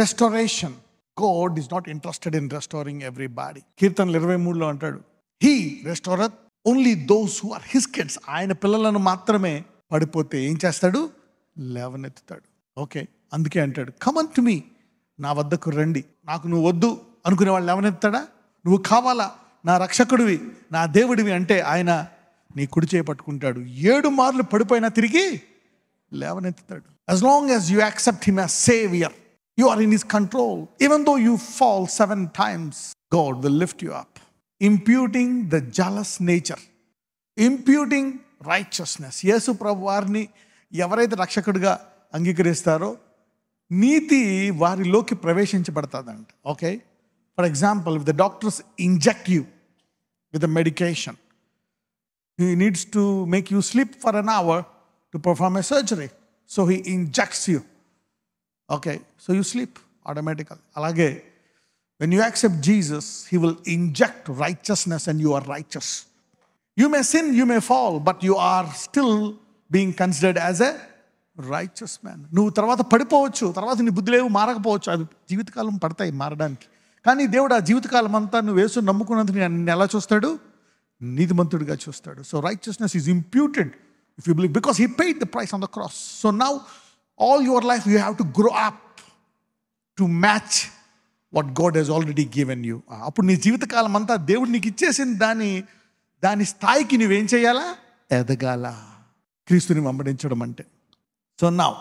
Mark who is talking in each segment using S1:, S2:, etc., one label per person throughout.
S1: Restoration. God is not interested in restoring everybody. కీర్తనలు 23లో అంటాడు, He restoreth only those who are his kids. ఆయన పిల్లలను మాత్రమే పడిపోతే ఏం చేస్తాడు? లేవనెత్తుతాడు. ఓకే, అందుకే అంటాడు, Come unto me, నా వద్దకు రండి. నాకు నువ్వు వద్దు అనుకునే వాళ్ళు లేవనెత్తాడా? నువ్వు కావాలా, నా రక్షకుడివి, నా దేవుడివి అంటే ఆయన నీ కుడి చేయి పట్టుకుంటాడు. 7 మార్లు పడిపోయినా తిరిగి లేవనెత్తుతాడు. As long as you accept him as savior, you are in his control. Even though you fall 7 times, God will lift you up. Imputing the jealous nature. Imputing righteousness. యేసు ప్రభు వారిని ఎవరైతే రక్షకుడిగా అంగీకరిస్తారో నీతి వారిలోకి ప్రవేశించబడతాదంట. Okay, for example, if the doctors inject you with a medication, he needs to make you sleep for an hour to perform a surgery. So he injects you. Okay, so you sleep automatically. Alage, when you accept Jesus, he will inject righteousness and you are righteous. You may sin, you may fall, but you are still being considered as a righteous man. నువ్వు తర్వాత పడిపోవచ్చు, తర్వాత నీ బుద్ధిలేవు మారకపోవచ్చు, అవి జీవితకాలం పడతాయి మారడానికి. కానీ దేవుడు ఆ జీవితకాలం అంతా నువ్వు యేసు నమ్ముకున్నందుకు నిన్ను ఎలా చూస్తాడు? నీతిమంతుడిగా చూస్తాడు. So righteousness is imputed if you believe, because he paid the price on the cross. So now all your life you have to grow up to match what God has already given you. అప్పుడు నీ జీవితకాలం అంతా దేవుడు నీకు ఇచ్చేసిన దాని స్థాయికి నువ్వేం చేయాలా? ఎదగాల, క్రీస్తుని వెంబడించడం అంటే. So now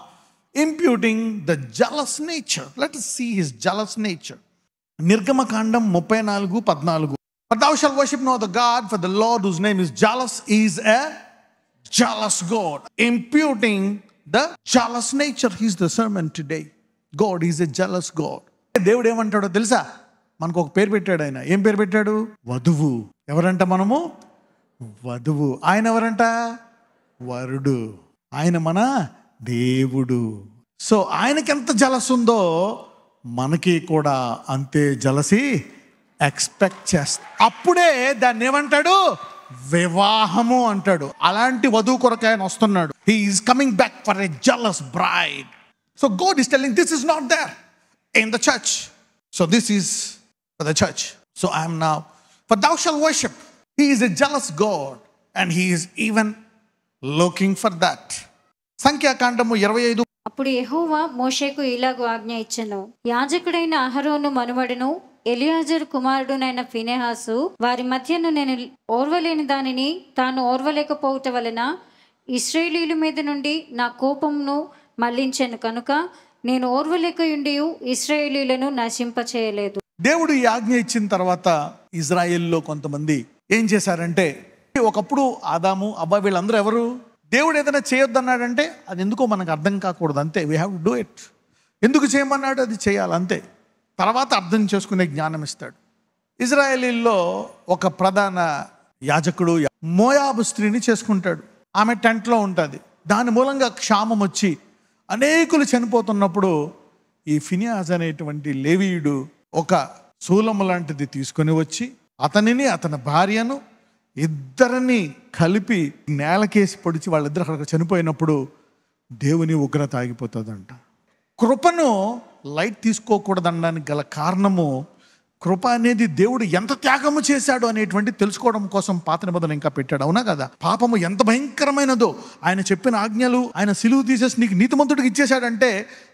S1: imputing the jealous nature. Let us see his jealous nature. నిర్గమకాండం 34:14. But thou shalt worship no other God, for the Lord whose name is jealous is a jealous God. Imputing the jealous nature. He's the sermon today. God is a jealous God. దేవుడు ఏమంటాడో తెలుసా? మనకు ఒక పేరు పెట్టాడు ఆయన. ఏం పేరు పెట్టాడు? వధువు. ఎవరంట మనము? వధువు. ఆయన ఎవరంట? వరుడు. ఆయన మన దేవుడు. సో ఆయనకి ఎంత జలస్ ఉందో మనకి కూడా అంతే జలసి ఎక్స్పెక్ట్ చేస్తా. అప్పుడే దాన్ని ఏమంటాడు? వివాహము అంటాడు. అలాంటి వధువు కొరకు ఆయన వస్తున్నాడు. He is coming back for a jealous bride. So God is telling, this is not there in the church. So this is for the church. So I am now, for thou shalt worship. He is a jealous God and he is even looking for that. సంఖ్యాకాండము 25.
S2: అప్పుడు యెహోవా మోషేకు ఇలాగు ఆజ్ఞ ఇచ్చెను, యాజకుడైన అహరోను మనుమడును ఎలియాజరు కుమారుడునైన ఫినెహాసు వారి మధ్యను నేను ఓర్వలేని దానిని తాను ఓర్వలేకపోవుట వలన ఇశ్రాయేలీయుల మీద నుండి నా కోపమును మళ్లించెను కనుక నేను ఓర్వలేకయుండియు ఇశ్రాయేలీయులను నశింపచేయలేదు.
S1: దేవుడు ఈ ఆజ్ఞ ఇచ్చిన తర్వాత ఇజ్రాయెల్లో కొంతమంది ఏం చేశారంటే, ఒకప్పుడు ఆదాము అబ్బా వీళ్ళందరూ ఎవరు? దేవుడు ఏదైనా చేయొద్దన్నాడంటే అది ఎందుకో మనకు అర్థం కాకూడదు, అంతే. We have to do it. ఎందుకు చేయమన్నాడు అది చేయాలి, అంతే. తర్వాత అర్థం చేసుకునే జ్ఞానం ఇస్తాడు. ఇజ్రాయేలీల్లో ఒక ప్రధాన యాజకుడు మోయాబు స్త్రీని చేసుకుంటాడు. ఆమె టెంట్లో ఉంటుంది. దాని మూలంగా క్షామం వచ్చి అనేకులు చనిపోతున్నప్పుడు ఈ ఫినియాస్ అనేటువంటి లేవీయుడు ఒక శూలము లాంటిది తీసుకొని వచ్చి అతనిని అతని భార్యను ఇద్దరిని కలిపి నేలకేసి పొడిచి వాళ్ళిద్దరు అక్కడ చనిపోయినప్పుడు దేవుని ఉగ్రత ఆగిపోతుందంట. కృపను లైట్ తీసుకోకూడదనడానికి గల కారణము, కృప అనేది దేవుడు ఎంత త్యాగము చేశాడు అనేటువంటి తెలుసుకోవడం కోసం పాత నిబంధన ఇంకా పెట్టాడు, అవునా కదా? పాపము ఎంత భయంకరమైనదో ఆయన చెప్పిన ఆజ్ఞలు ఆయన సిలువు తీసేసి నీకు నీతిమంతుడికి ఇచ్చేశాడంటే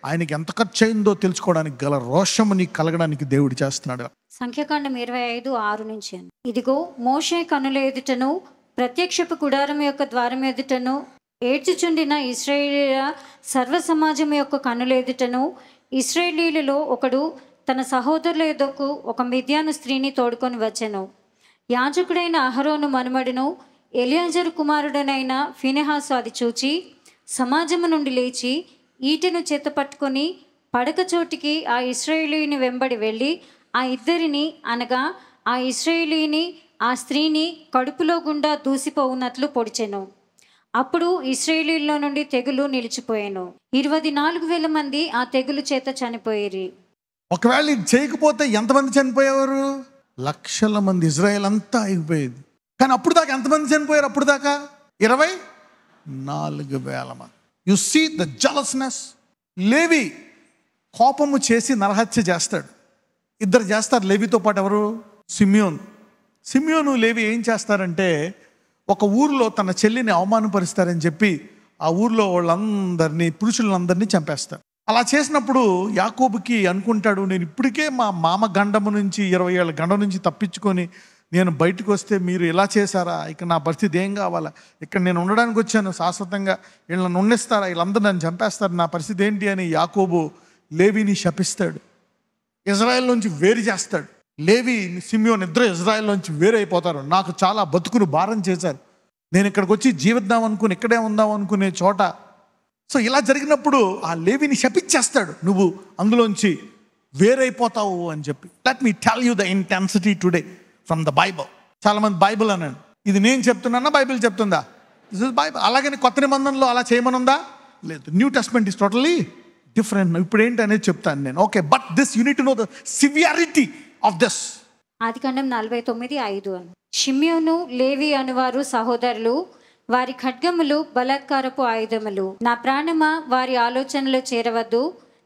S1: ఆయనకి ఎంత ఖర్చు అయిందో తెలుసుకోవడానికి గల రోషము నీకు కలగడానికి దేవుడు చేస్తున్నాడు.
S2: సంఖ్యాకాండం 25:6. ఇదిగో మోషే కనుల ఎదుటను ప్రత్యక్షపు గుడారం యొక్క ద్వారం ఎదుటను ఏడ్చుచుండిన ఇశ్రాయేలీయుల సర్వ సమాజం యొక్క కనుల ఎదుటను ఇశ్రాయేలీయులలో ఒకడు తన సహోదరుల ఎదుకు ఒక మిద్యాను స్త్రీని తోడుకొని వచ్చెను. యాజకుడైన అహరోను మనుమడును ఎలియాజరు కుమారుడనైన ఫినెహాసు అది చూచి సమాజము నుండి లేచి ఈటెను చేత పట్టుకొని పడక చోటికి ఆ ఇశ్రాయేలీయుని వెంబడి వెళ్ళి ఆ ఇద్దరిని అనగా ఆ ఇశ్రాయేలీయుని ఆ స్త్రీని కడుపులో గుండా దూసిపోవునట్లు పొడిచెను. అప్పుడు ఇశ్రాయేలీయుల్లో నుండి తెగులు నిలిచిపోయాను. 24,000 మంది ఆ తెగులు చేత చనిపోయేరి.
S1: ఒకవేళ ఇది చేయకపోతే ఎంతమంది చనిపోయేవారు? లక్షల మంది. ఇజ్రాయెల్ అంతా అయిపోయేది. కానీ అప్పుడు దాకా ఎంతమంది చనిపోయారు? అప్పుడు దాకా 24,000 మంది. You see the jealousness. లేవి కోపము చేసి నరహత్య చేస్తాడు. ఇద్దరు చేస్తారు లేవితో పాటు. ఎవరు? సిమియోను లేవి ఏం చేస్తారంటే, ఒక ఊరిలో తన చెల్లిని అవమానపరుస్తారని చెప్పి ఆ ఊర్లో వాళ్ళందరినీ, పురుషులందరినీ చంపేస్తారు. అలా చేసినప్పుడు యాకోబుకి అనుకుంటాడు, నేను ఇప్పటికే మా మామ గండము నుంచి 20 ఏళ్ళ గండం నుంచి తప్పించుకొని నేను బయటకు వస్తే మీరు ఇలా చేశారా, ఇక నా పరిస్థితి ఏం కావాలా, ఇక్కడ నేను ఉండడానికి వచ్చాను శాశ్వతంగా, వీళ్ళని ఉండేస్తారా, వీళ్ళందరూ నన్ను చంపేస్తారు, నా పరిస్థితి ఏంటి అని యాకోబు లేవిని శపిస్తాడు. ఇజ్రాయెల్ నుంచి వేరు చేస్తాడు. లేవి, సిమియోన్ ఇద్దరు ఇజ్రాయెల్ నుంచి వేరైపోతారు. నాకు చాలా బతుకును భారం చేశారు, నేను ఇక్కడికి వచ్చి జీవిద్దాం అనుకుని ఇక్కడే ఉందాం అనుకునే చోట. సో ఇలా జరిగినప్పుడు ఆ లేవిని శపించేస్తాడు, నువ్వు అందులోంచి వేరైపోతావు అని చెప్పి. Let me tell you the intensity today from the Bible. చాలామంది బైబుల్ అన్నాడు, ఇది నేను చెప్తున్నా బైబిల్ చెప్తుందా? This is Bible. అలాగని కొత్త నిబంధనలో అలా చేయమనుందా? లేదు. New Testament is totally different. ఇప్పుడు ఏంటి అనేది చెప్తాను నేను. Okay, but this you need to know the severity of this.
S2: ఆదికాండం 49:5 అని. షిమ్యోను, లేవి అనువారు సహోదరులు, వారి ఖడ్గములు బలాత్కారపు ఆయుధములు. నా ప్రాణమా వారి ఆలోచనలో చేరవద్దు.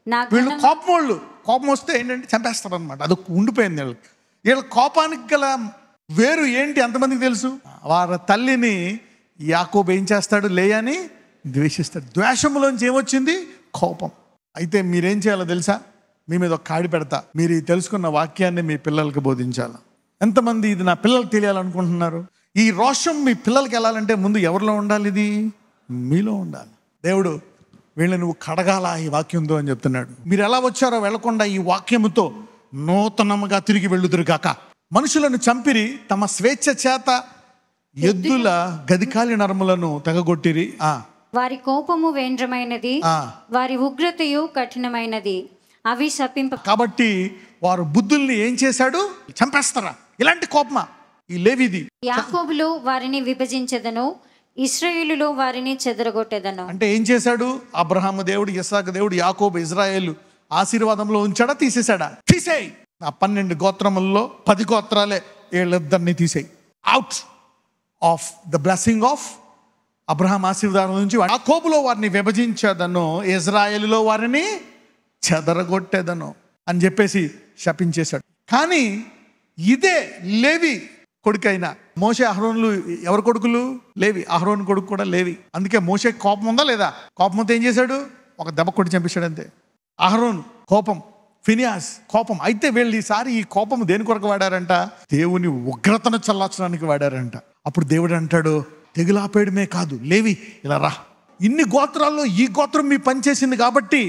S2: నా
S1: వీళ్ళు కోపం వస్తే ఏంటంటే చంపేస్తారు అనమాట. అది ఉండిపోయింది వీళ్ళకి. వీళ్ళ కోపానికి గల వేరు ఏంటి ఎంతమందికి తెలుసు? వారి తల్లిని యాకోబు ఏం చేస్తాడు? లేయాని ద్వేషిస్తాడు. ద్వేషంలోంచి ఏమొచ్చింది? కోపం. అయితే మీరేం చేయాలో తెలుసా? మీ మీద ఒక కాడి పెడతా, మీరు ఈ తెలుసుకున్న వాక్యాన్ని మీ పిల్లలకి బోధించాలి. ఎంతమంది ఇది నా పిల్లలకు తెలియాలనుకుంటున్నారు? ఈ రోషం మీ పిల్లలకి వెళ్ళాలంటే ముందు ఎవరిలో ఉండాలి? ఇది మీలో ఉండాలి. దేవుడు వీళ్ళని నువ్వు కడగాల ఈ వాక్యంతో అని చెప్తున్నాడు. మీరు ఎలా వచ్చారో వెళ్ళకుండా ఈ వాక్యముతో నూతనముగా తిరిగి వెళ్ళుదురు కాక. మనుషులను చంపిరి, తమ స్వేచ్ఛ చేత ఎద్దుల గదికాలి నరములను తెగగొట్టిరి.
S2: వారి కోపము వేంద్రమైనది, వారి ఉగ్రతయు కఠినమైనది, అవి శపింప. కాబట్టి
S1: వారు బుద్ధుల్ని ఏం చేశాడు? చంపేస్తారా? ఇలాంటి కోపమా ఈ లేవిది?
S2: యాకోబులో వారిని విభజించెదను, ఇశ్రాయేలులో వారిని చెదరగొట్టెదను. అంటే
S1: ఏం చేశాడు? అబ్రహాము దేవుడు, ఇస్సాకు దేవుడు, యాకోబు, ఇజ్రాయేలు ఆశీర్వాదంలో ఉంచాడా? తీసేశాడా? తీసేయి. ఆ 12 గోత్రములలో 10 గోత్రాలే వీళ్ళిద్దరిని తీసేయి. Out of the blessing of Abraham ఆశీర్వాదం నుంచి యాకోబులో వారిని విభజించేదను, ఇజ్రాయేలులో వారిని చెదరగొట్టేదను అని చెప్పేసి శపించేశాడు. కానీ ఇదే లేవి కొడుకైన మోషే, అహరోనులు ఎవరి కొడుకులు? లేవి. అహరోను కొడుకు కూడా లేవి. అందుకే మోషే కోపం ఉందా లేదా? కోపం అంతా ఏం చేశాడు? ఒక దెబ్బ కొట్టి చంపేశాడు అంతే. అహరోను కోపం, ఫినియాస్ కోపం. అయితే వీళ్ళు ఈసారి ఈ కోపం దేని కొరకు వాడారంట? దేవుని ఉగ్రతను చల్లార్చడానికి వాడారంట. అప్పుడు దేవుడు అంటాడు, తెగులాపేయడమే కాదు, లేవి ఇలా రా, ఇన్ని గోత్రాల్లో ఈ గోత్రం మీ పని చేసింది కాబట్టి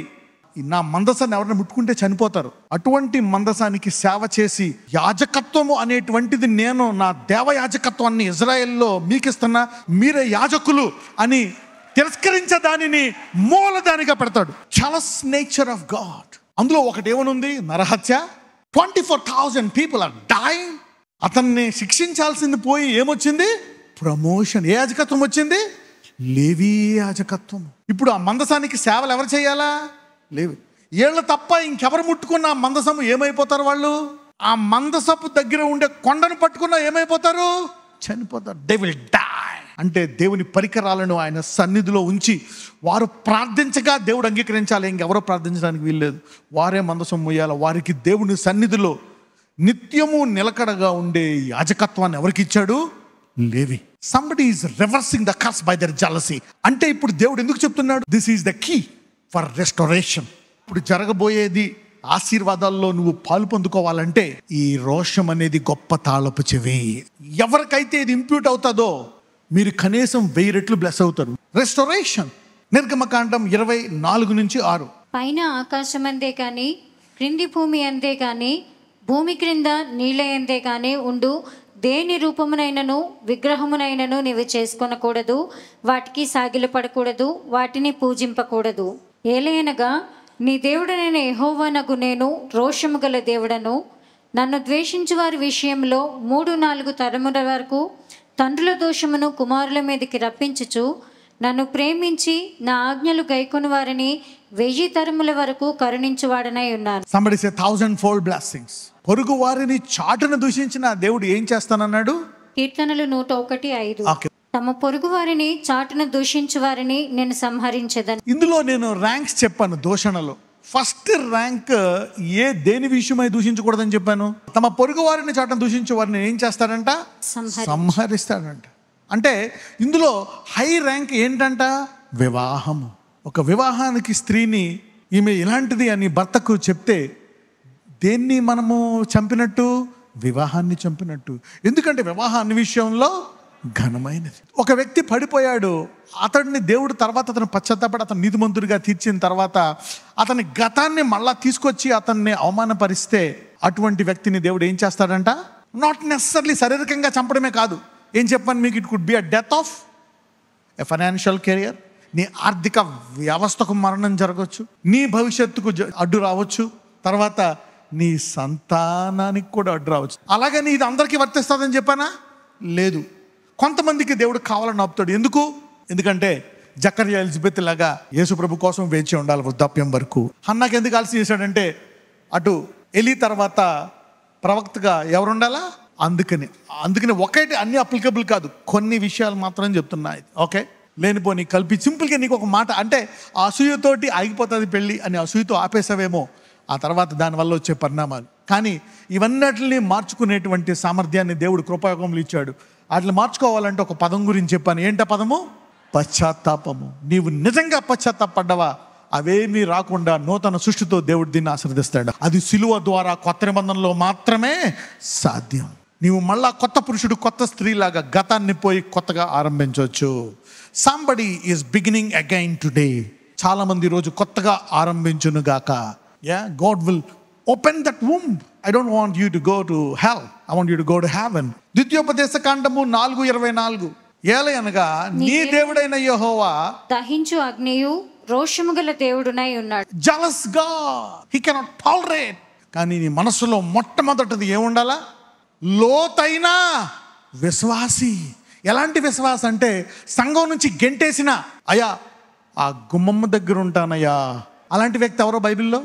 S1: నా మందసాన్ని ఎవరైనా ముట్టుకుంటే చనిపోతారు. అటువంటి మందసానికి సేవ చేసి యాజకత్వము అనేటువంటిది నేను నా దేవ యాజకత్వాన్ని ఇజ్రాయెల్లో మీకు ఇస్తున్నా, మీరే యాజకులు అని తిరస్కరించే దానిని మూలదానిగా పెడతాడు. చలస్ నేచర్ ఆఫ్ గాడ్. అందులో ఒకటి ఏమనుంది? నరహత్య. 24,000 people ఆర్ డైయింగ్. అతన్ని శిక్షించాల్సింది పోయి ఏమొచ్చింది? ప్రమోషన్. ఏ యాజకత్వం వచ్చింది? లేవీ యాజకత్వం. ఇప్పుడు ఆ మందసానికి సేవలు ఎవరు చేయాలా? లేవు. వీళ్ళు తప్ప ఇంకెవరు ముట్టుకున్న ఆ మందసము ఏమైపోతారు? వాళ్ళు ఆ మందసపు దగ్గర ఉండే కొండను పట్టుకున్నా ఏమైపోతారు? చనిపోతారు. They will die. అంటే దేవుని పరికరాలను ఆయన సన్నిధిలో ఉంచి వారు ప్రార్థించగా దేవుడు అంగీకరించాలి. ఇంకెవరో ప్రార్థించడానికి వీల్లేదు. వారే మందసం మొయ్యాలి. వారికి దేవుని సన్నిధిలో నిత్యము నిలకడగా ఉండే యాజకత్వాన్ని ఎవరికి ఇచ్చాడు? లేవి. Somebody is reversing the curse by their jealousy. అంటే ఇప్పుడు దేవుడు ఎందుకు చెప్తున్నాడు? This is the key for restoration. ఇప్పుడు జరగబోయేది ఆశీర్వాదాల్లో నువ్వు పాలు పొందుకోవాలంటే ఈ రోషం అనేది గొప్ప తాళపు చెవి. ఎవరికైతే ఇది ఇంప్యూట్ అవుతుందో మీరు కనీసం 1000 రెట్లు బ్లెస్ అవుతారు. రెస్టోరేషన్. నిర్గమకాండం 24-6.
S2: పైన ఆకాశం అందే కానీ, క్రింది భూమి అందే కానీ, భూమి క్రింద నీళ్ళ అందే కానీ ఉండు దేని రూపమునైనను విగ్రహమునైనను నీవు చేసుకొనకూడదు, వాటికి సాగిలపడకూడదు, వాటిని పూజింపకూడదు. ఏలయనగా నీ దేవుడనైన యెహోవానగు నేను రోషము గల దేవుడను, నన్ను ద్వేషించు వారి విషయంలో 3-4 తరముల వరకు తండ్రుల దోషమును కుమారుల మీదకి రప్పించుచు, నన్ను ప్రేమించి నా ఆజ్ఞలు గైకొని వారిని 1000 తరముల వరకు కరుణించువాడనై ఉన్నాను.
S1: Somebody say 1,000-fold blessings. పొరుగు వారిని చాటును దూషించిన దేవుడు ఏం చేస్తానన్నాడు?
S2: కీర్తనలు 101:5. తమ పొరుగు వారిని చాటును దూషించు వారిని నేను సంహరించేదను.
S1: ఇందులో నేను ర్యాంక్స్ చెప్పాను దూషణలో. ఫస్ట్ ర్యాంక్ దేని విషయమై దూషించకూడదని చెప్పాను? తమ పొరుగు వారిని చాటం దూషించే వారిని ఏం చేస్తాడంట? సంహరిస్తాడంట. అంటే ఇందులో హై ర్యాంక్ ఏంటంట? వివాహము. ఒక వివాహానికి స్త్రీని ఈమె ఇలాంటిది అని భర్తకు చెప్తే దేన్ని మనము చంపినట్టు? వివాహాన్ని చంపినట్టు. ఎందుకంటే వివాహం అన్ని విషయంలో ఘనమైనది. ఒక వ్యక్తి పడిపోయాడు, అతడిని దేవుడు తర్వాత అతను పశ్చాత్తాపడి అతను నీతిమంతుడిగా తీర్చిన తర్వాత అతని గతాన్ని మళ్ళా తీసుకొచ్చి అతన్ని అవమానపరిస్తే అటువంటి వ్యక్తిని దేవుడు ఏం చేస్తాడంట? నాట్ నెసెసర్లీ శారీరకంగా చంపడమే కాదు. ఏం చెప్పాను మీకు? It could be a death of a financial career. నీ ఆర్థిక వ్యవస్థకు మరణం జరగవచ్చు, నీ భవిష్యత్తుకు అడ్డు రావచ్చు, తర్వాత నీ సంతానానికి కూడా అడ్డు రావచ్చు. అలాగని ఇది అందరికీ వర్తిస్తుందని చెప్పానా? లేదు. కొంతమందికి దేవుడు కావాలని ఆపుతాడు. ఎందుకు? ఎందుకంటే జకర్యా ఎలిజబెత్ లాగా యేసుప్రభు కోసం వేచి ఉండాలి వృద్ధాప్యం వరకు. హన్నాకి ఎందుకు ఆలస్యం చేశాడంటే అటు ఎలి తర్వాత ప్రవక్తగా ఎవరు ఉండాలా? అందుకని ఒకటి అన్ని అప్లికబుల్ కాదు, కొన్ని విషయాలు మాత్రం చెప్తున్నాయి. ఓకే, లేనిపోని కల్పి సింపుల్గా నీకు ఒక మాట అంటే ఆ అసూయతోటి ఆగిపోతుంది పెళ్ళి అని అసూయతో ఆపేసావేమో, ఆ తర్వాత దానివల్ల వచ్చే పరిణామాలు. కానీ ఇవన్నిటిని మార్చుకునేటువంటి సామర్థ్యాన్ని దేవుడు కృపాయోగంలో ఇచ్చాడు. వాటిని మార్చుకోవాలంటే ఒక పదం గురించి చెప్పాను. ఏంట పదము? పశ్చాత్తాపము. నీవు నిజంగా పశ్చాత్తాపడ్డావా? అవేమీ రాకుండా నూతన సృష్టితో దేవుడు దీన్ని ఆశీర్వదిస్తాడు. అది సిలువ ద్వారా కొత్త నిబంధనలో మాత్రమే సాధ్యం. నీవు మళ్ళా కొత్త పురుషుడు, కొత్త స్త్రీలాగా గతాన్ని పోయి కొత్తగా ఆరంభించవచ్చు. Somebody is beginning again today. చాలా మంది రోజు కొత్తగా ఆరంభించును గాక. God will open that womb. I don't want you to go to hell. I want you to go to heaven. ద్వితీయోపదేశ కాండము 4:24. ఏలయనగా నీ దేవుడైన యెహోవా
S2: దహించు అగ్నియు రోషము గల దేవుడునై ఉన్నాడు.
S1: jealous God. He cannot tolerate. కానీ నీ మనసులో మొట్టమొదటిది ఏముండాలా? లోతైన విశ్వాసి. ఎలాంటి విశ్వాసం అంటే సంఘం నుంచి గెంటేసిన అయ్యా ఆ గుమ్మమ్మ దగ్గర ఉంటానయ్యా, అలాంటి వ్యక్తి ఎవరో బైబిల్లో?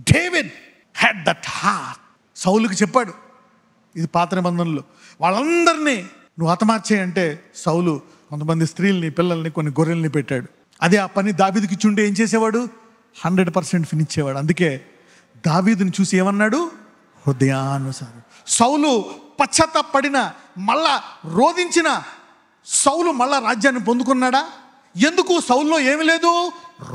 S1: David had that heart. సౌలుకి చెప్పాడు, ఇది పాత నిబంధనలో, వాళ్ళందరినీ నువ్వు హతమార్చేయంటే సౌలు కొంతమంది స్త్రీల్ని, పిల్లల్ని, కొన్ని గొర్రెల్ని పెట్టాడు. అదే ఆ పని దావీదుకి చుండే ఏం చేసేవాడు? 100% ఫినిష్ చేయవాడు. అందుకే దావీదుని చూసి ఏమన్నాడు? హృదయానుసారం. సౌలు పశ్చాత్తాపడిన, మళ్ళా రోధించిన సౌలు మళ్ళా రాజ్యాన్ని పొందుకున్నాడా? ఎందుకు? సౌల్లో ఏమి లేదు?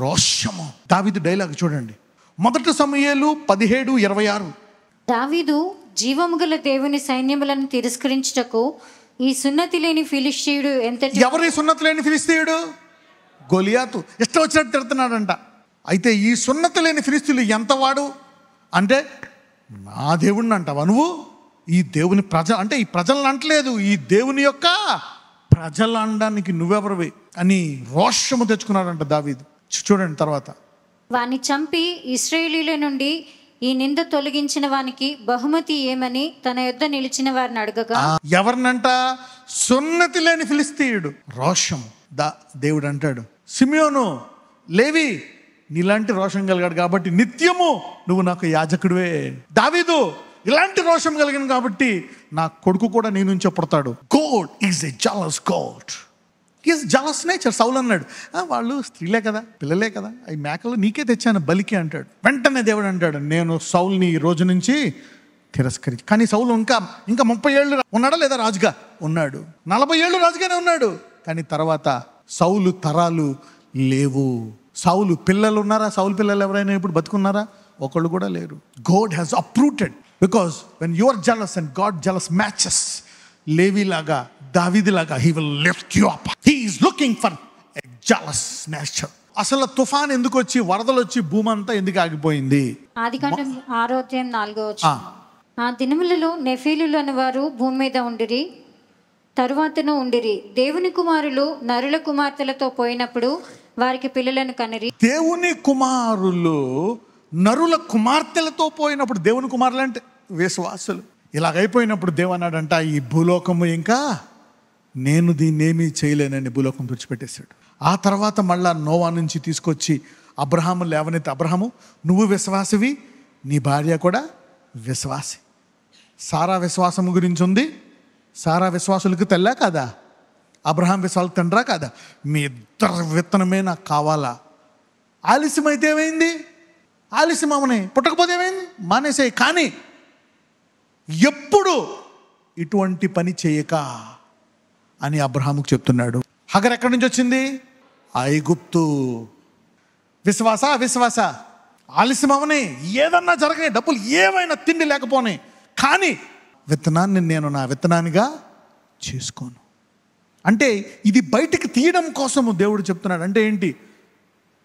S1: రోషము. దావీదు డైలాగ్ చూడండి, 1 సమూయేలు 17:26.
S2: దావీదు జీవము గల దేవుని సైన్యములను తిరస్కరించుటకు ఈ సున్నతి లేని ఫిలిష్తీయుడు ఎంతటి.
S1: ఎవరు ఈ సున్నతి లేని ఫిలిష్తీయుడు? గొలియాతు. ఇష్టం వచ్చినట్టు తిడుతున్నాడంట. అయితే ఈ సున్నతి లేని ఫిలిష్తీయులు ఎంత వాడు అంటే, నా దేవుడిని అంటావా నువ్వు? ఈ దేవుని ప్రజ అంటే ఈ ప్రజలను అంటలేదు, ఈ దేవుని యొక్క ప్రజలు అనడానికి నువ్వెవరివి అని రోషము తెచ్చుకున్నాడంట దావీదు. చూడండి తర్వాత.
S2: వాని చంపి ఇశ్రాయేలీయుల నుండి ఈ నింద తొలగించిన వానికి బహుమతి ఏమని తన యొద్ద నిలిచిన వారిని అడగగా,
S1: ఎవరినంట? సున్నతి లేని ఫిలిష్తీయుడు. రోషం. దేవుడు అంటాడు, సిమియోను, లేవి, నీలాంటి రోషం కలిగాడు కాబట్టి నిత్యము నువ్వు నాకు యాజకుడివే. దావీదు, ఇలాంటి రోషం కలిగిన కాబట్టి నా కొడుకు కూడా నీ నుంచే పుడతాడు. God is a jealous God. Is jealous nature. సౌలు అన్నాడు, వాళ్ళు స్త్రీలే కదా, పిల్లలే కదా, ఈ మేకలు నీకే తెచ్చాను బలికి అంటాడు. వెంటనే దేవుడు అంటాడు, నేను సౌల్ని ఈ రోజు నుంచి తిరస్కరించి. కానీ సౌలు ఇంకా 30 ఏళ్ళు ఉన్నాడా లేదా? రాజుగా ఉన్నాడు. 40 ఏళ్ళు రాజుగానే ఉన్నాడు. కానీ తర్వాత సౌలు తరాలు లేవు. సౌలు పిల్లలు ఉన్నారా? సౌలు పిల్లలు ఎవరైనా ఇప్పుడు బతుకున్నారా? ఒకళ్ళు కూడా లేరు. God has uprooted. Because when you are jealous and God jealous matches, లేవిలాగా దావీదులాగా he will lift you up. He is looking for a jealous nature. అసలు తుఫాన్ ఎందుకు వచ్చి, వరదలు వచ్చి భూమి అంతా ఎందుకు ఆగిపోయింది?
S2: ఆదికాండం 6:4. ఆ దినములలో నెఫీలులు అనే వారు భూమి మీద ఉండిరి, తరువాతను ఉండిరి. దేవుని కుమారులు నరుల కుమార్తెలతో పోయినప్పుడు వారికి పిల్లలను కనిరి.
S1: దేవుని కుమారులు నరుల కుమార్తెలతో పోయినప్పుడు, దేవుని కుమారులు అంటే విశ్వాసులు, ఇలాగైపోయినప్పుడు దేవుడు అన్నాడంట, ఈ భూలోకము ఇంకా నేను దీన్ని ఏమీ చేయలేనని భూలోకం తుడిచిపెట్టేశాడు. ఆ తర్వాత మళ్ళా నోవా నుంచి తీసుకొచ్చి అబ్రహాము లేవనైతే, అబ్రహాము నువ్వు విశ్వాసివి, నీ భార్య కూడా విశ్వాసి. సారా విశ్వాసము గురించి ఉంది. సారా విశ్వాసులకు తెల్లా కాదా? అబ్రహాం విశ్వాసులకు తండ్రా కాదా? మీ ఇద్దరు విత్తనమే నాకు కావాలా? ఆలస్యం అయితే ఏమైంది? ఆలస్యం అవని, పుట్టకపోతే ఏమైంది, మానేసేయి. కానీ ఎప్పుడు ఇటువంటి పని చేయక అని అబ్రహాముకు చెప్తున్నాడు. హగర్ ఎక్కడి నుంచి వచ్చింది? ఐగుప్తు. విశ్వాస ఆలస్యం అవని, ఏదన్నా జరగని, డబ్బులు ఏమైనా, తిండి లేకపోని, కానీ విత్తనాన్ని నేను నా విత్తనానిగా చేసుకోను. అంటే ఇది బయటికి తీయడం కోసము దేవుడు చెప్తున్నాడు. అంటే ఏంటి?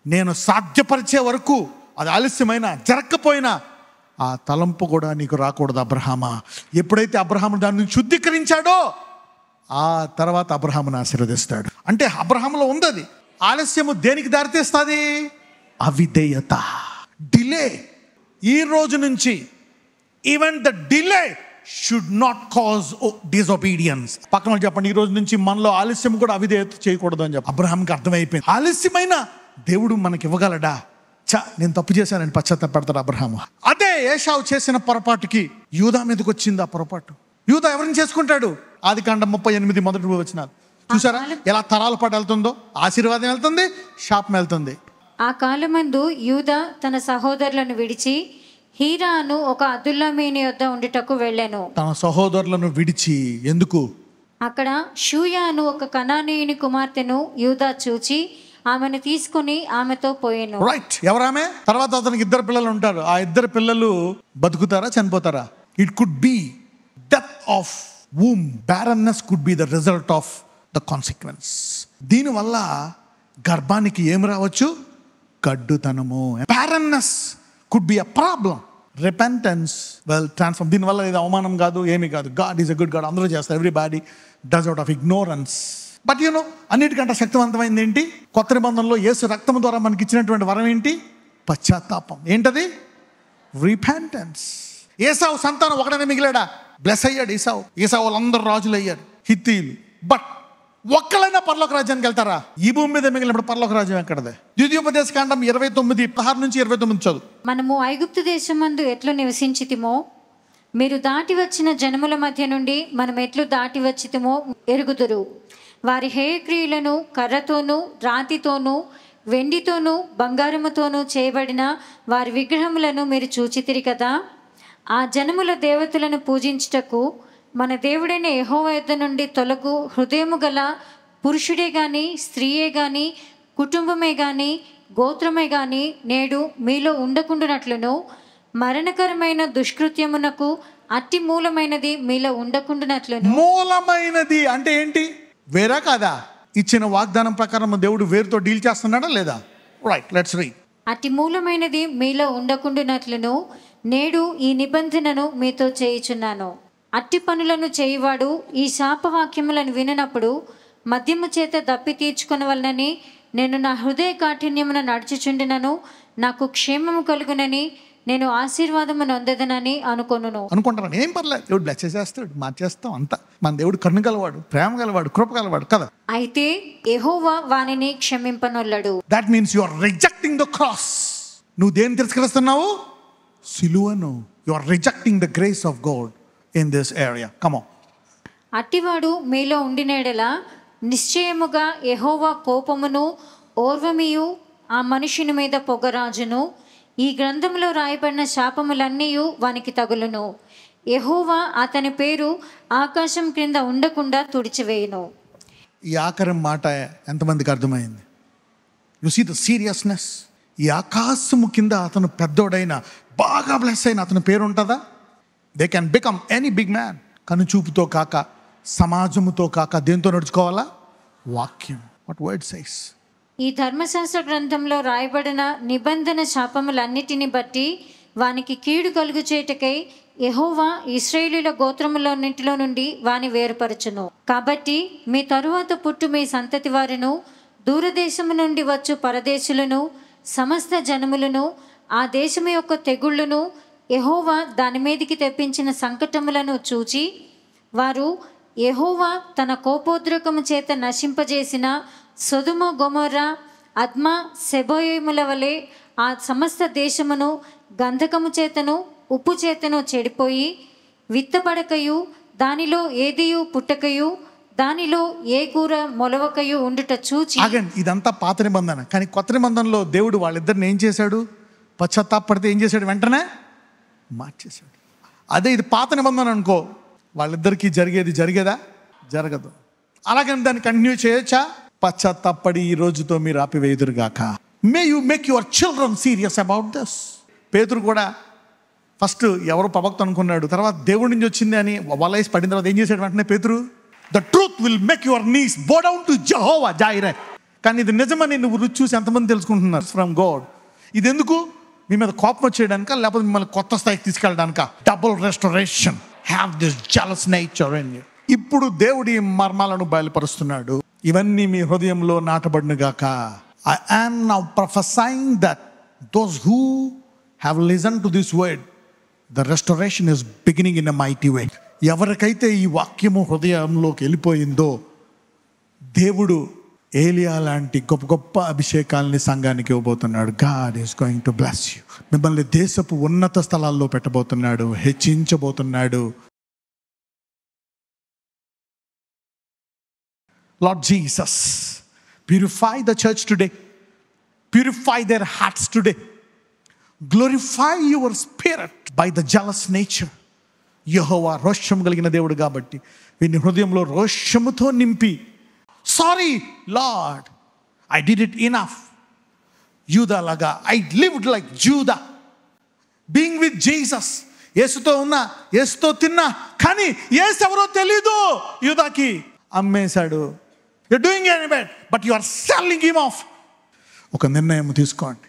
S1: నేను సాధ్యపరిచే వరకు అది ఆలస్యమైనా జరగకపోయినా ఆ తలంపు కూడా నీకు రాకూడదు అబ్రహామా. ఎప్పుడైతే అబ్రహాము దాన్ని శుద్ధీకరించాడో ఆ తర్వాత అబ్రహామును ఆశీర్వదిస్తాడు. అంటే అబ్రహాములో ఉంది అది. ఆలస్యము దేనికి దారితీస్తుంది? అవిధేయత, డిలే. ఈ రోజు నుంచి even the delay should not cause disobedience. పక్కన వాళ్ళు చెప్పండి, ఈ రోజు నుంచి మనలో ఆలస్యం కూడా అవిధేయత చేయకూడదు అని చెప్పి. అబ్రహాంకి అర్థమైపోయింది, ఆలస్యమైన దేవుడు మనకి ఇవ్వగలడా? నేను తప్పు చేశానని పశ్చాత్తాపడతాడు అబ్రహాము. అదే ఏశావు చేసిన పొరపాటుకి యూదా మీదకి వచ్చింది ఆ పొరపాటు. యూదా ఎవరిని చేసుకుంటాడు? ఆదికాండం 38 మొదటి వచనాలు చూసారా ఎలా తరాల పాటు వెళ్తుందో? ఆశీర్వాదం వెళ్తుంది, శాపం వెళ్తుంది.
S2: ఆ కాలమందు యూదా తన సహోదరులను విడిచి హీరాను ఒక అదుల్లామీని వద్ద ఉండుటకు వెళ్ళాను.
S1: తన సహోదరులను విడిచి ఎందుకు?
S2: అక్కడ షూయాను ఒక కనానీయుని కుమార్తెను యూదా చూచి ఆమెను తీసుకుని ఆమెతో పోయాను.
S1: రైట్. ఎవరామె? తర్వాత అతనికి 2 పిల్లలు ఉంటారు. ఆ 2 పిల్లలు బతుకుతారా, చనిపోతారా? It could be death of womb. Barrenness could be the result of the consequence. దీనివల్ల గర్భానికి ఏం రావచ్చు? గడ్డుతనము. Barrenness could be a problem. Repentance will transform. దీనివల్ల ఇది అవమానం కాదు, ఏమీ కాదు. God is a good God. అందరూ చేస్తారు. Everybody does out of ignorance. But అన్నిటికంటే శక్తివంతమైంది ఏంటి? కొత్త నిబంధనలో యేసు రక్తం ద్వారా మనకి ఇచ్చినటువంటి వరం ఏంటి? పశ్చాత్తాపం. ఏంటది? రిపెంటెన్స్. ఏసావు సంతానం ఒకడనే మిగిలాడా? బ్లెస్ అయ్యాడు ఏసావు. ఏసావు వాళ్ళందరూ రాజులు అయ్యారు, హిత్తీయులు. బట్ ఒక్కలైనా పరలోక రాజ్యానికి వెళ్తారా? ఈ భూమి మీద మిగిలినప్పుడు పరలోక రాజ్యం ఎక్కడదే? ద్వితీయోపదేశకాండం 29:16-29 చదువు.
S2: మనము ఐగుప్తు దేశమందు ఎట్లు నివసించితిమో మీరు దాటి వచ్చిన జనముల మధ్య నుండి మనం ఎట్లు దాటి వచ్చితిమో ఎరుగుదురు. వారి హేయక్రియలను కర్రతోనూ రాతితోనూ వెండితోనూ బంగారముతోనూ చేయబడిన వారి విగ్రహములను మీరు చూచితిరి కదా. ఆ జనముల దేవతలను పూజించుటకు మన దేవుడైన యెహోవా యొద్ద నుండి తొలగు హృదయము గల పురుషుడే గాని స్త్రీయే గాని కుటుంబమే గాని గోత్రమే గాని నేడు మీలో ఉండకుండునట్లును మరణకరమైన దుష్కృత్యమునకు అట్టి మూలమైనది మీలో ఉండకుండునట్లును.
S1: మూలమైనది అంటే ఏంటి? వేరే కాదా? ఇచ్చిన వాగ్దానం ప్రకారం దేవుడు వేరుతో డీల్ చేస్తున్నాడా లేదా? Right, let's read.
S2: అట్టి మూలమైనది మీలో ఉండకుండునట్లును నేడు ఈ నిబంధనను మీతో చేయుచున్నాను. అట్టి పనులను చేయువాడు ఈ శాపవాక్యములను విననప్పుడు మద్యము చేత దప్పి తీర్చుకొనవలనని నేను నా హృదయ కాఠిన్యమున నడుచుచుండినను నాకు క్షేమము కలుగునని నేను ఆశీర్వాదము నొందదనని అనుకుంటాను.
S1: ఏం పర్లేదు, దేవుడు బ్లెస్ చేస్తాడు, మార్చేస్తాం అంతా. మన దేవుడు కరుణ గలవాడు, ప్రేమ గలవాడు, కృప గలవాడు కదా.
S2: అయితే యెహోవా వానిని క్షమింపనొల్లడు.
S1: That means you are rejecting the cross. నువ్వు దేన్ని తిరస్కరిస్తున్నావు? సిలువను. You are rejecting the grace of God in this area. Come on.
S2: అట్టివాడు మీలో ఉండినేడలా నిశ్చయముగా యెహోవా కోపమును ఓర్వమియు ఆ మనుషుని మీద పొగరాజును ఈ గ్రంథంలో రాయబడిన శాపములన్నీ వానికి తగులును. యెహోవా అతని పేరు ఆకాశం క్రింద ఉండకుండా తుడిచివేయును.
S1: ఈ ఆఖరి మాట ఎంతమందికి అర్థమైంది? You see the seriousness. ఈ ఆకాశము కింద అతను పెద్దోడైన బాగా బ్లెస్ అయిన అతని పేరు ఉంటుందా? They can become any big man. కనుచూపుతో కాక, సమాజముతో కాక, దేంతో నడుచుకోవాలా? వాక్యం. What word says.
S2: ఈ ధర్మశాస్త్ర గ్రంథంలో రాయబడిన నిబంధన శాపములన్నిటిని బట్టి వానికి కీడు కలుగు చేయుటకై యెహోవా ఇశ్రాయేలీయుల గోత్రములన్నిటిలో నుండి వాని వేరుపరచును. కాబట్టి మీ తరువాత పుట్టు మీ సంతతి వారిను దూరదేశము నుండి వచ్చు పరదేశులను సమస్త జనములను ఆ దేశము యొక్క తెగుళ్ళను యెహోవా దాని మీదికి తెప్పించిన సంకటములను చూచి వారు యెహోవా తన కోపోద్రేకము చేత నశింపజేసిన సొదొమ గొమొర్రా అద్మా సెబోయిముల వలె ఆ సమస్త దేశమును గంధకము చేతను ఉప్పు చేతను చెడిపోయి విత్తబడకయు దానిలో ఏదియు పుట్టకయు దానిలో ఏ కూర మొలవకయు ఉండుట చూచి.
S1: ఇదంతా పాత నిబంధన. కానీ కొత్త నిబంధనలో దేవుడు వాళ్ళిద్దరిని ఏం చేశాడు? పశ్చాత్తాపడితే ఏం చేశాడు? వెంటనే మార్చేశాడు. అదే ఇది పాత నిబంధన అనుకో, వాళ్ళిద్దరికీ జరిగేదా? జరగదు. అలాగని దాన్ని కంటిన్యూ చేయొచ్చా? పశ్చాత్తాపడి ఈ రోజుతో మీరు ఆపివేయుదురుగాక. May you make your children serious about this. పేతురు కూడా ఫస్ట్ ఎవరు ప్రవక్త అనుకున్నాడు, తర్వాత దేవుడి నుంచి వచ్చింది అని వలయేసి పడిన తర్వాత ఏం చేశాడు? వెంటనే పేతురు, the truth will make your knees bow down to Jehovah Jireh. కానీ ఇది నిజమని నువ్వు రుచి చూసి ఎంతమంది తెలుసుకుంటున్నారు? From God. ఇది ఎందుకు? మీ మీద కోపం వచ్చేయడానిక, లేకపోతే మిమ్మల్ని కొత్త స్థాయికి తీసుకెళ్ళడానిక? Double restoration. Have this jealous nature in you. ఇప్పుడు దేవుడి మర్మాలను బయలుపరుస్తున్నాడు. ఇవన్నీ మీ హృదయంలో నాటబడిన గాక. I am now prophesying that those who have listened to this word, the restoration is beginning in a mighty way. ఎవరికైతే ఈ వాక్యము హృదయంలోకి వెళ్ళిపోయిందో, దేవుడు ఏలియా లాంటి గొప్ప గొప్ప అభిషేకాలని సంఘానికి ఇవ్వబోతున్నాడు. God is going to bless you. మిమ్మల్ని దేశపు ఉన్నత స్థలాల్లో పెట్టబోతున్నాడు, హెచ్చించబోతున్నాడు. Lord Jesus, purify the church today. Purify their hearts today. Glorify your spirit by the jealous nature. యెహోవా రోషం కలిగిన దేవుడు కాబట్టి వీని హృదయంలో రోషముతో నింపి, sorry Lord, I did it enough. యూదా లాగా I lived like Judah, being with Jesus. యేసుతో ఉన్నా, యేసుతో తిన్నా, కానీ యేసు ఎవరో తెలీదు. యూదాకి అమ్మేశాడు. You're doing any bad, but you are selling him off. ఒక నిర్ణయం తీసుకోండి.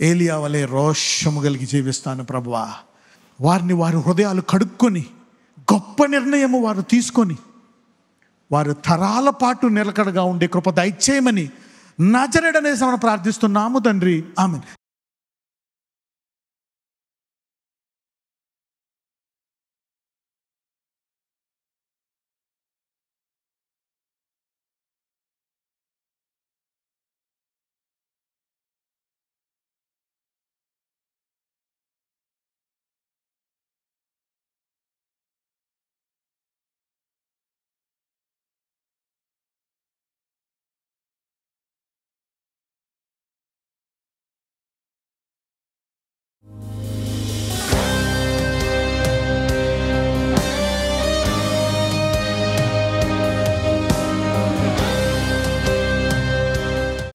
S1: ఏలియా వలె రోషము కలిగి జీవిస్తాను ప్రభువా. వారిని వారి హృదయాలు కడుక్కొని గొప్ప నిర్ణయము వారు తీసుకొని వారు తరాల పాటు నిలకడగా ఉండే కృప దయచేయమని నజరేయుడనే ప్రార్థిస్తున్నాము తండ్రి. ఆమేన్.